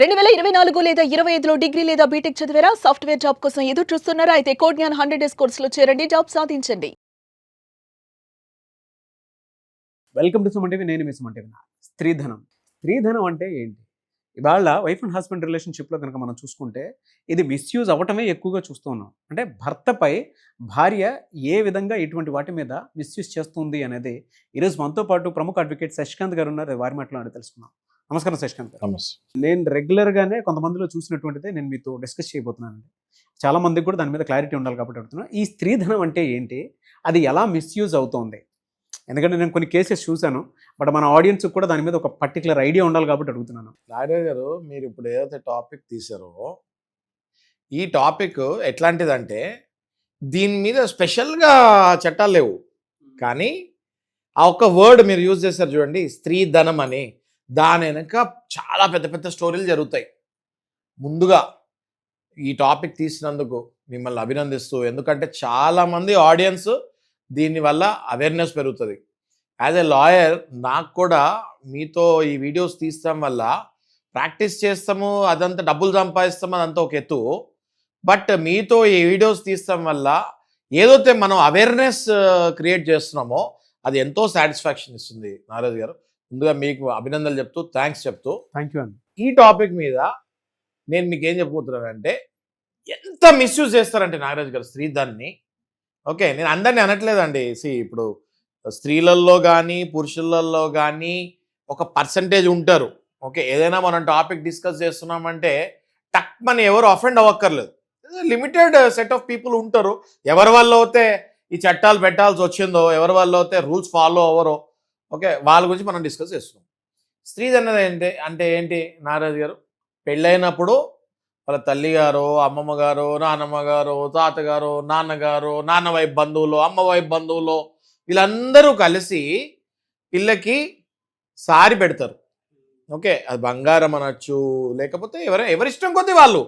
2024 లేదా 25లో డిగ్రీ లేదా బీటెక్ చదివారా? సాఫ్ట్‌వేర్ జాబ్ కోసం ఎదురు చూస్తున్నారా? అయితే కోడ్ జ్ఞాన్ 100 డేస్ కోర్సులో చేరండి. జాబ్ సాధించండి. Welcome to Suman TV. నేను మీ సుమన్ టీవీ. స్త్రీధనం. స్త్రీధనం అంటే ఏంటి? ఇవాళ వైఫ్ అండ్ హస్బెండ్ రిలేషన్షిప్లో కనుక మనం చూసుకుంటే ఇది మిస్యూజ్ అవ్వటమే ఎక్కువగా చూస్తూ ఉన్నాం. అంటే భర్తపై భార్య ఏ విధంగా ఇటువంటి వాటి మీద మిస్యూజ్ చేస్తుంది అనేది ఈరోజు మనతో పాటు ప్రముఖ అడ్వకేట్ శశికాంత్ గారు ఉన్నారు. వారి మాటలో అడిగి తెలుసుకున్నాం. నమస్కారం శశికాంత్ గారు. నమస్తే. నేను రెగ్యులర్గానే కొంతమందిలో చూసినటువంటిదే నేను మీతో డిస్కస్ చేయబోతున్నానండి. చాలా మందికి కూడా దాని మీద క్లారిటీ ఉండాలి కాబట్టి అడుగుతున్నాను. ఈ స్త్రీధనం అంటే ఏంటి? అది ఎలా మిస్యూజ్ అవుతోంది? ఎందుకంటే నేను కొన్ని కేసెస్ చూశాను. బట్ మన ఆడియన్స్ కూడా దాని మీద ఒక పర్టికులర్ ఐడియా ఉండాలి కాబట్టి అడుగుతున్నాను. నాగరాజు గారు, మీరు ఇప్పుడు ఏదైతే టాపిక్ తీసారో ఈ టాపిక్ ఎట్లాంటిదంటే దీని మీద స్పెషల్గా చట్టాలు లేవు, కానీ ఆ ఒక్క వర్డ్ మీరు యూజ్ చేశారు చూడండి, స్త్రీధనం అని. దాని వెనక చాలా పెద్ద పెద్ద స్టోరీలు జరుగుతాయి. ముందుగా ఈ టాపిక్ తీసినందుకు మిమ్మల్ని అభినందిస్తూ, ఎందుకంటే చాలామంది ఆడియన్స్ దీనివల్ల అవేర్నెస్ పెరుగుతుంది. యాజ్ ఎ లాయర్ నాకు కూడా మీతో ఈ వీడియోస్ తీస్తాం వల్ల ప్రాక్టీస్ చేస్తాము, అదంతా డబ్బులు సంపాదిస్తాము, అదంతా ఒక ఎత్తు. బట్ మీతో ఈ వీడియోస్ తీస్తాం వల్ల ఏదైతే మనం అవేర్నెస్ క్రియేట్ చేస్తున్నామో అది ఎంతో సాటిస్ఫాక్షన్ ఇస్తుంది. నాగరాజు గారు, ముందుగా మీకు అభినందనలు చెప్తూ, థ్యాంక్స్ చెప్తూ, థ్యాంక్ యూ అండి. ఈ టాపిక్ మీద నేను మీకు ఏం చెప్పబోతున్నానంటే, ఎంత మిస్యూజ్ చేస్తారంటే నాగరాజు గారు స్త్రీధన్ని. ఓకే, నేను అందరినీ అనట్లేదండి. ఇప్పుడు స్త్రీలలో కానీ పురుషులలో కానీ ఒక పర్సంటేజ్ ఉంటారు. ఓకే, ఏదైనా మనం టాపిక్ డిస్కస్ చేస్తున్నామంటే టక్ మన ఎవరు అఫెండ్ అవ్వక్కర్లేదు. లిమిటెడ్ సెట్ ఆఫ్ పీపుల్ ఉంటారు. ఎవరి వల్ల అయితే ఈ చట్టాలు పెట్టాల్సి వచ్చిందో, ఎవరి వల్ల అయితే రూల్స్ ఫాలో అవ్వరో, ఓకే, వాళ్ళ గురించి మనం డిస్కస్ చేస్తున్నాం. స్త్రీధన్నది అంటే ఏంటి నాగరాజు గారు? పెళ్ళైనప్పుడు వాళ్ళ తల్లిగారు, అమ్మమ్మ గారు, నాన్నమ్మ గారు, తాతగారు, నాన్నగారు, నాన్న వైపు బంధువులు, అమ్మ వైపు బంధువులు, వీళ్ళందరూ కలిసి పిల్లకి సారి పెడతారు. ఓకే, అది బంగారం అనొచ్చు, లేకపోతే ఎవరిష్టం కొద్దీ వాళ్ళు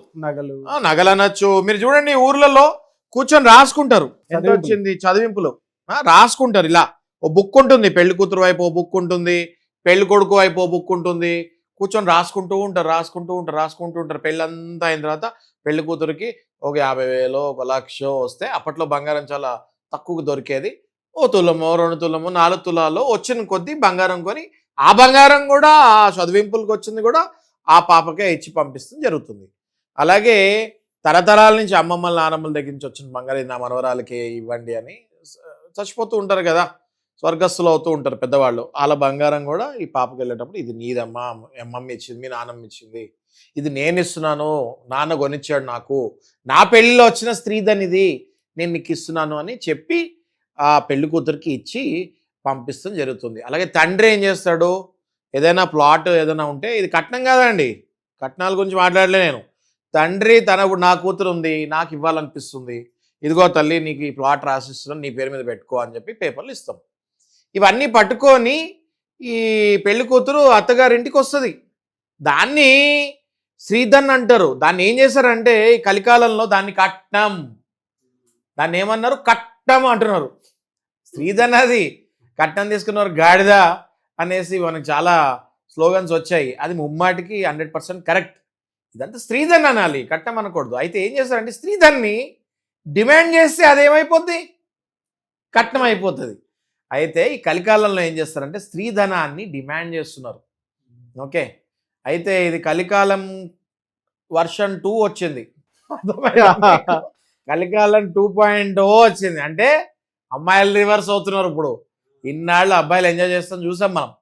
నగలు అనొచ్చు. మీరు చూడండి, ఊర్లలో కూర్చొని రాసుకుంటారు, ఎంత వచ్చింది చదివింపులు రాసుకుంటారు. ఇలా ఓ బుక్ ఉంటుంది, పెళ్లి కూతురు వైపు ఓ బుక్ ఉంటుంది, పెళ్లి కొడుకు వైపు ఓ బుక్ ఉంటుంది. కూర్చొని రాసుకుంటూ ఉంటారు. పెళ్ళంతా అయిన తర్వాత పెళ్లి కూతురికి ఒక 50,000 1,00,000 వస్తే, అప్పట్లో బంగారం చాలా తక్కువకు దొరికేది. ఓ తులమో 2 తులమో 4 తులాలో వచ్చిన కొద్దీ బంగారం కొని, ఆ బంగారం కూడా ఆ చదివింపులకు వచ్చింది కూడా ఆ పాపకే ఇచ్చి పంపిస్తుంది జరుగుతుంది. అలాగే తరతరాల నుంచి అమ్మమ్మల నానమ్మల దగ్గర నుంచి వచ్చిన బంగారం నా మనవరాలకి ఇవ్వండి అని చచ్చిపోతూ ఉంటారు కదా, స్వర్గస్థులు అవుతూ ఉంటారు పెద్దవాళ్ళు. వాళ్ళ బంగారం కూడా ఈ పాపకి వెళ్ళేటప్పుడు, ఇది నీదమ్మా, అమ్మమ్మ ఇచ్చింది, మీ నాన్నమ్మ ఇచ్చింది, ఇది నేను ఇస్తున్నాను, నాన్న కొనిచ్చాడు నాకు, నా పెళ్ళిలో వచ్చిన స్త్రీధన్ ఇది, నేను నీకు ఇస్తున్నాను అని చెప్పి ఆ పెళ్లి కూతురికి ఇచ్చి పంపిస్తాం జరుగుతుంది. అలాగే తండ్రి ఏం చేస్తాడు, ఏదైనా ప్లాట్ ఏదైనా ఉంటే, ఇది కట్నం కాదండి, కట్నాల గురించి మాట్లాడలే నేను. తండ్రి నా కూతురు ఉంది, నాకు ఇవ్వాలనిపిస్తుంది, ఇదిగో తల్లి నీకు ఈ ప్లాట్ రాసిస్తున్నాను, నీ పేరు మీద పెట్టుకో అని చెప్పి పేపర్లు ఇస్తాం. ఇవన్నీ పట్టుకొని ఈ పెళ్లి కూతురు అత్తగారింటికి వస్తుంది. దాన్ని శ్రీధన్ అంటారు. దాన్ని ఏం చేశారంటే ఈ కలికాలంలో దాన్ని కట్నం, దాన్ని ఏమన్నారు, కట్నం అంటున్నారు. శ్రీధన్ అది కట్నం తీసుకున్నారు, గాడిద అనేసి మనకు చాలా స్లోగన్స్ వచ్చాయి. అది ముమ్మాటికి 100% కరెక్ట్. ఇదంతా స్త్రీధన్ అనాలి, కట్నం అనకూడదు. అయితే ఏం చేస్తారంటే స్త్రీధన్ని డిమాండ్ చేస్తే అదేమైపోద్ది, కట్నం అయిపోతుంది. అయితే ఈ కలికాలంలో ఏం చేస్తారంటే స్త్రీధనాన్ని డిమాండ్ చేస్తున్నారు. ఓకే, అయితే ఇది కలికాలం వర్షన్ 2 వచ్చింది, కలికాలం 2.0 వచ్చింది. అంటే అమ్మాయిలు రివర్స్ అవుతున్నారు. ఇప్పుడు ఇన్నాళ్ళు అబ్బాయిలు ఎంజాయ్ చేస్తాం చూసాం మనం,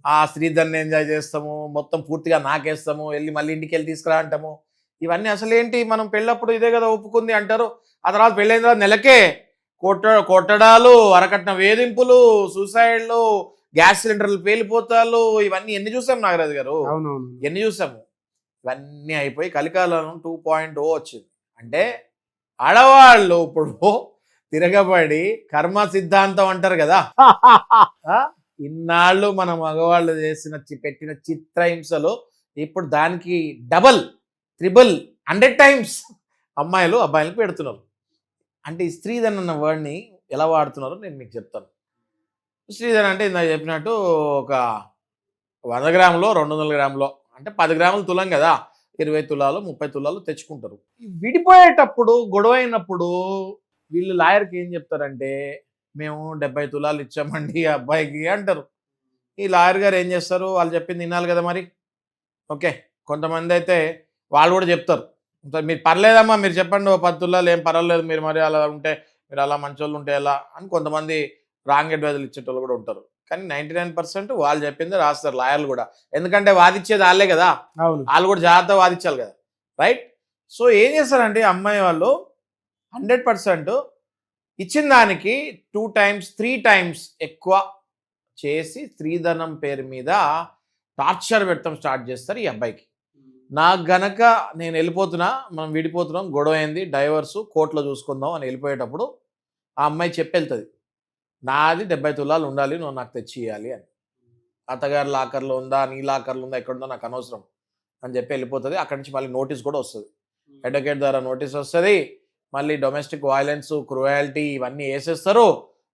ఆ స్త్రీధన్ని ఎంజాయ్ చేస్తాము, మొత్తం పూర్తిగా నాకేస్తాము, మళ్ళీ ఇంటికి వెళ్ళి తీసుకురా అంటాము. ఇవన్నీ అసలు ఏంటి, మనం పెళ్ళప్పుడు ఇదే కదా ఒప్పుకుంది అంటారు. ఆ తర్వాత పెళ్ళైన తర్వాత నెలకే కొట్టడాలు, అరకట్న వేధింపులు, సూసైడ్లు, గ్యాస్ సిలిండర్లు పేలిపోతాలు, ఇవన్నీ ఎన్ని చూసాం నాగరాజు గారు, ఎన్ని చూసాము. ఇవన్నీ అయిపోయి కలికాలం 2.0 వచ్చింది. అంటే ఆడవాళ్ళు ఇప్పుడు తిరగబడి కర్మ సిద్ధాంతం అంటారు కదా, ఇన్నాళ్ళు మన మగవాళ్ళు పెట్టిన చిత్రహింసలు ఇప్పుడు దానికి డబల్, ట్రిబుల్, 100 times అమ్మాయిలు అబ్బాయిలకు పెడుతున్నారు. అంటే ఈ స్త్రీధన్ అన్న వర్డ్ని ఎలా వాడుతున్నారో నేను మీకు చెప్తాను. స్త్రీధన్ అంటే ఇందాక చెప్పినట్టు ఒక 100 గ్రాములో 200 గ్రాములో, అంటే 10 గ్రాములు తులం కదా, 20 తులాలు 30 తులాలు తెచ్చుకుంటారు. ఈ విడిపోయేటప్పుడు గొడవ అయినప్పుడు వీళ్ళు లాయర్కి ఏం చెప్తారంటే మేము 70 తులాలు ఇచ్చామండి ఆ అబ్బాయికి అంటారు. ఈ లాయర్ గారు ఏం చేస్తారు, వాళ్ళు చెప్పింది వినాలి కదా మరి. ఓకే, కొంతమంది అయితే వాళ్ళు కూడా చెప్తారు, మీరు పర్లేదమ్మా మీరు చెప్పండి, 10 తులాలు ఏం పర్వాలేదు, మీరు మరి అలా ఉంటే మీరు అలా మంచోళ్ళు ఉంటే ఎలా అని కొంతమంది రాంగ్ అడ్వైజులు ఇచ్చేటోళ్ళు కూడా ఉంటారు. కానీ 99% వాళ్ళు చెప్పింది రాస్తారు లాయర్లు కూడా, ఎందుకంటే వాదిచ్చేది వాళ్ళే కదా, అవును. వాళ్ళు కూడా జాగ్రత్తగా వాదించాలి కదా, రైట్. సో ఏం చేస్తారంటే అమ్మాయి వాళ్ళు 100% ఇచ్చిన దానికి 2 times 3 times ఎక్కువ చేసి స్త్రీధనం పేరు మీద టార్చర్ పెట్టడం స్టార్ట్ చేస్తారు ఈ అబ్బాయికి. నాకు గనక నేను వెళ్ళిపోతున్నా, మనం విడిపోతున్నాం, గొడవ అయింది, డైవర్సు కోర్టులో చూసుకుందాం అని వెళ్ళిపోయేటప్పుడు ఆ అమ్మాయి చెప్పెళ్తుంది, నాది 70 తులాలు ఉండాలి, నువ్వు నాకు తెచ్చి ఇవ్వాలి అని. అత్తగారి లాకర్లో ఉందా, నీ లాకర్లో ఉందా, ఎక్కడుందో నాకు అనవసరం అని చెప్పి వెళ్ళిపోతుంది. అక్కడి నుంచి మళ్ళీ నోటీస్ కూడా వస్తుంది, అడ్వకేట్ ద్వారా నోటీస్ వస్తుంది. మళ్ళీ డొమెస్టిక్ వైలెన్స్, క్రూయాలిటీ ఇవన్నీ వేసేస్తారు.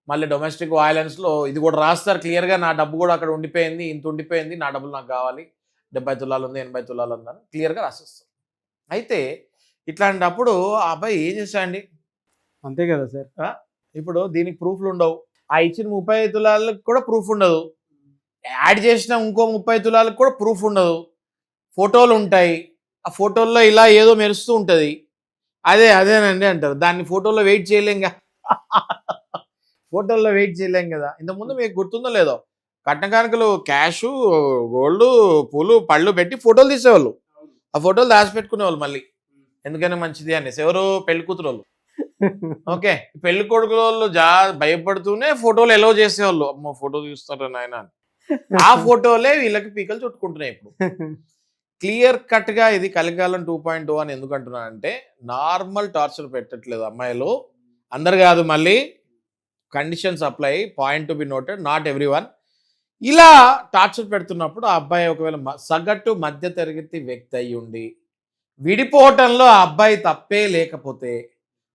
మళ్ళీ డొమెస్టిక్ వైలెన్స్లో ఇది కూడా రాస్తారు క్లియర్గా, నా డబ్బు కూడా అక్కడ ఉండిపోయింది, ఇంత ఉండిపోయింది, నా డబ్బులు నాకు కావాలి, 70 తులాలు ఉంది 80 తులాలు ఉందని క్లియర్గా రాసేస్తారు. అయితే ఇట్లాంటప్పుడు ఆ అబ్బాయి ఏం చేశాడండి, అంతే కదా సార్. ఇప్పుడు దీనికి ప్రూఫ్లు ఉండవు, ఆ ఇచ్చిన 30 తులాలకు కూడా ప్రూఫ్ ఉండదు, యాడ్ చేసిన ఇంకో 30 తులాలకు కూడా ప్రూఫ్ ఉండదు, ఫోటోలు ఉంటాయి, ఆ ఫోటోల్లో ఇలా ఏదో మెరుస్తూ ఉంటుంది, అదేనండి అంటారు. దాన్ని ఫోటోలో వెయిట్ చేయలేంగా ఫోటోల్లో వెయిట్ చేయలేం కదా. ఇంతకుముందు మీకు గుర్తుందో లేదో, కట్న కానుకలు క్యాషు, గోల్డ్, పూలు, పళ్ళు పెట్టి ఫోటోలు తీసేవాళ్ళు, ఆ ఫోటోలు దాచిపెట్టుకునేవాళ్ళు మళ్ళీ, ఎందుకైనా మంచిది అనేసి. ఎవరు, పెళ్లి కూతురు వాళ్ళు. ఓకే, పెళ్లి కొడుకుల వాళ్ళు భయపడుతూనే ఫోటోలు ఎలో చేసేవాళ్ళు, అమ్మ ఫోటో తీస్తారు నాయన అని. ఆ ఫోటోలే వీళ్ళకి పీకలు చుట్టుకుంటున్నాయి ఇప్పుడు. క్లియర్ కట్గా ఇది కలికాలం 2.0 అని ఎందుకు అంటున్నానంటే, నార్మల్ టార్చర్ పెట్టట్లేదు అమ్మాయిలు, అందరు కాదు, మళ్ళీ conditions apply, point to be noted, not every one. ఇలా టార్చర్ పెడుతున్నప్పుడు ఆ అబ్బాయి ఒకవేళ సగటు మధ్య తరగతి వ్యక్తి అయి ఉండి విడిపోవటంలో ఆ అబ్బాయి తప్పే లేకపోతే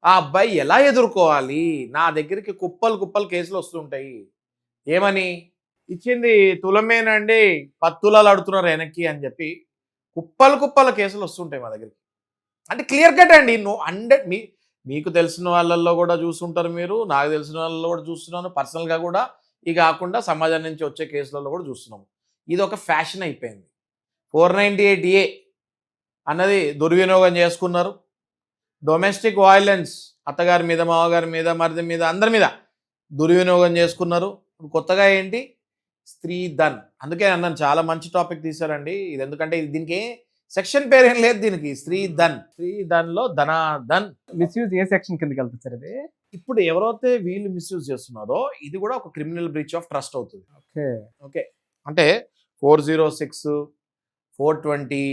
ఆ అబ్బాయి ఎలా ఎదుర్కోవాలి? నా దగ్గరికి కుప్పలు కేసులు వస్తుంటాయి, ఏమని ఇచ్చింది తులమేనండి 10 తులాలు అడుగుతున్నారు వెనక్కి అని చెప్పి కుప్పల కేసులు వస్తుంటాయి మా దగ్గరికి. అంటే క్లియర్ కట్ అండి, మీకు తెలిసిన వాళ్ళల్లో కూడా చూస్తుంటారు మీరు, నాకు తెలిసిన వాళ్ళలో కూడా చూస్తున్నాను, పర్సనల్గా కూడా, ఇది కాకుండా సమాజం నుంచి వచ్చే కేసులలో కూడా చూస్తున్నాము. ఇది ఒక ఫ్యాషన్ అయిపోయింది. 498A అన్నది దుర్వినియోగం చేసుకున్నారు. డొమెస్టిక్ వైలెన్స్ అత్తగారి మీద, మామగారి మీద, మరిది మీద, అందరి మీద దుర్వినియోగం చేసుకున్నారు. ఇప్పుడు కొత్తగా ఏంటి, స్త్రీధన్. అందుకే అన్నాను చాలా మంచి టాపిక్ తీశారండి ఇది, ఎందుకంటే దీనికి సెక్షన్ పేరు ఏం లేదు దీనికి, స్త్రీధన్లో ధనాధన్. మిస్యూజ్ ఏ సెక్షన్ కిందకి వెళ్తుంది సార్ ఇది? ఇప్పుడు ఎవరైతే వీళ్ళు మిస్యూజ్ చేస్తున్నారో ఇది కూడా ఒక క్రిమినల్ బ్రీచ్ ఆఫ్ ట్రస్ట్ అవుతుంది. ఓకే, అంటే 406, 420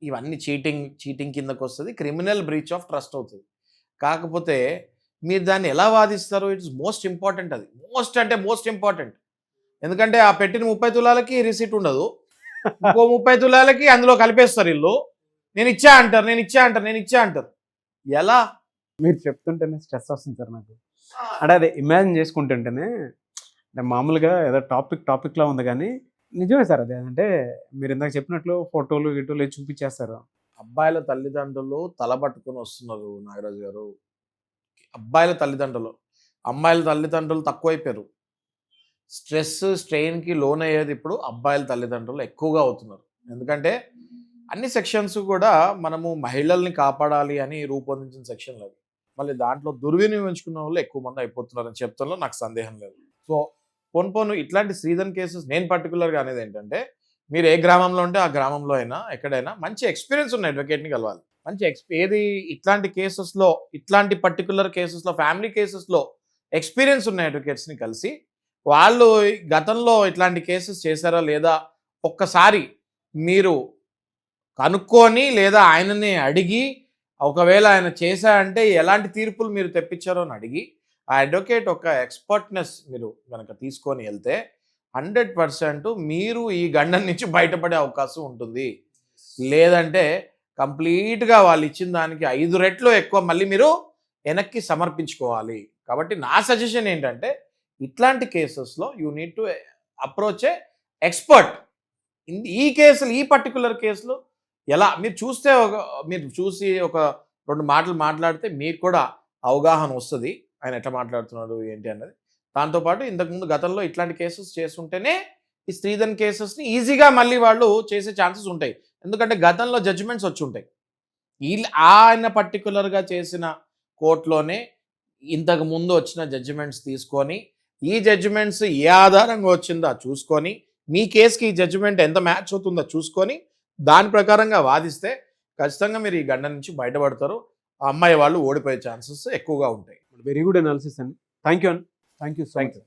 ఇవన్నీ చీటింగ్ కిందకు వస్తుంది, క్రిమినల్ బ్రీచ్ ఆఫ్ ట్రస్ట్ అవుతుంది. కాకపోతే మీరు దాన్ని ఎలా వాదిస్తారో ఇట్స్ మోస్ట్ ఇంపార్టెంట్. అది మోస్ట్ ఇంపార్టెంట్. ఎందుకంటే ఆ పెట్టిన 30 తులాలకి రిసీట్ ఉండదు, ఇంకో 30 తులాలకి అందులో కలిపేస్తారు వీళ్ళు, నేను ఇచ్చా అంటారు. ఎలా? మీరు చెప్తుంటేనే స్ట్రెస్ వస్తుంది సార్ నాకు. అంటే అదే ఇమాజిన్ చేసుకుంటుంటేనే, మామూలుగా ఏదో టాపిక్లా ఉంది కానీ నిజమే సార్. అదే అంటే మీరు ఇందాక చెప్పినట్లు ఫోటోలు గిటోలు చూపించేస్తారు. అబ్బాయిల తల్లిదండ్రులు తలబట్టుకుని వస్తున్నారు నాగరాజు గారు. అబ్బాయిల తల్లిదండ్రులు, అమ్మాయిల తల్లిదండ్రులు తక్కువైపోయారు. స్ట్రెస్ స్ట్రెయిన్కి లోన్ అయ్యేది ఇప్పుడు అబ్బాయిల తల్లిదండ్రులు ఎక్కువగా అవుతున్నారు. ఎందుకంటే అన్ని సెక్షన్స్ కూడా మనము మహిళల్ని కాపాడాలి అని రూపొందించిన సెక్షన్లు అవి, మళ్ళీ దాంట్లో దుర్వినియోగించుకున్న వాళ్ళు ఎక్కువ మంది అయిపోతున్నారని చెప్తాలో నాకు సందేహం లేదు. సో పోను ఇట్లాంటి స్త్రీధన్ కేసెస్ నేను పర్టికులర్గా అనేది ఏంటంటే, మీరు ఏ గ్రామంలో ఉంటే ఆ గ్రామంలో అయినా ఎక్కడైనా మంచి ఎక్స్పీరియన్స్ ఉన్న అడ్వకేట్ని కలవాలి. ఏది ఇట్లాంటి కేసెస్లో, ఇట్లాంటి పర్టికులర్ కేసెస్లో, ఫ్యామిలీ కేసెస్లో ఎక్స్పీరియన్స్ ఉన్న అడ్వకేట్స్ని కలిసి వాళ్ళు గతంలో ఇట్లాంటి కేసెస్ చేశారా లేదా ఒక్కసారి మీరు కనుక్కొని, లేదా ఆయనని అడిగి, ఒకవేళ ఆయన చేశారంటే ఎలాంటి తీర్పులు మీరు తెప్పించారో అని అడిగి, ఆ అడ్వకేట్ ఒక ఎక్స్పర్ట్నెస్ మీరు కనుక తీసుకొని వెళ్తే 100% మీరు ఈ గండం నుంచి బయటపడే అవకాశం ఉంటుంది. లేదంటే కంప్లీట్గా వాళ్ళు ఇచ్చిన దానికి 5 రెట్లు ఎక్కువ మళ్ళీ మీరు వెనక్కి సమర్పించుకోవాలి. కాబట్టి నా సజెషన్ ఏంటంటే, ఇట్లాంటి కేసెస్లో you need to approach A expert. ఈ పర్టికులర్ కేసులో ఎలా మీరు చూస్తే మీరు చూసి ఒక 2 మాటలు మాట్లాడితే మీకు కూడా అవగాహన వస్తుంది ఆయన ఎట్లా మాట్లాడుతున్నాడు ఏంటి అన్నది. దాంతోపాటు ఇంతకుముందు గతంలో ఇట్లాంటి కేసెస్ చేస్తుంటేనే ఈ స్త్రీధన్ కేసెస్ని ఈజీగా మళ్ళీ వాళ్ళు చేసే ఛాన్సెస్ ఉంటాయి. ఎందుకంటే గతంలో జడ్జిమెంట్స్ వచ్చి ఉంటాయి. ఆయన పర్టికులర్గా చేసిన కోర్టులోనే ఇంతకు ముందు వచ్చిన జడ్జిమెంట్స్ తీసుకొని ఈ జడ్జిమెంట్స్ ఏ ఆధారంగా వచ్చిందో చూసుకొని మీ కేసుకి ఈ జడ్జిమెంట్ ఎంత మ్యాచ్ అవుతుందో చూసుకొని దాని ప్రకారంగా వాదిస్తే ఖచ్చితంగా మీరు ఈ గండ నుంచి బయటపడతారు. ఆ అమ్మాయి వాళ్ళు ఓడిపోయే ఛాన్సెస్ ఎక్కువగా ఉంటాయి. వెరీ గుడ్ అనాలిసిస్ అండి. Thank you so much.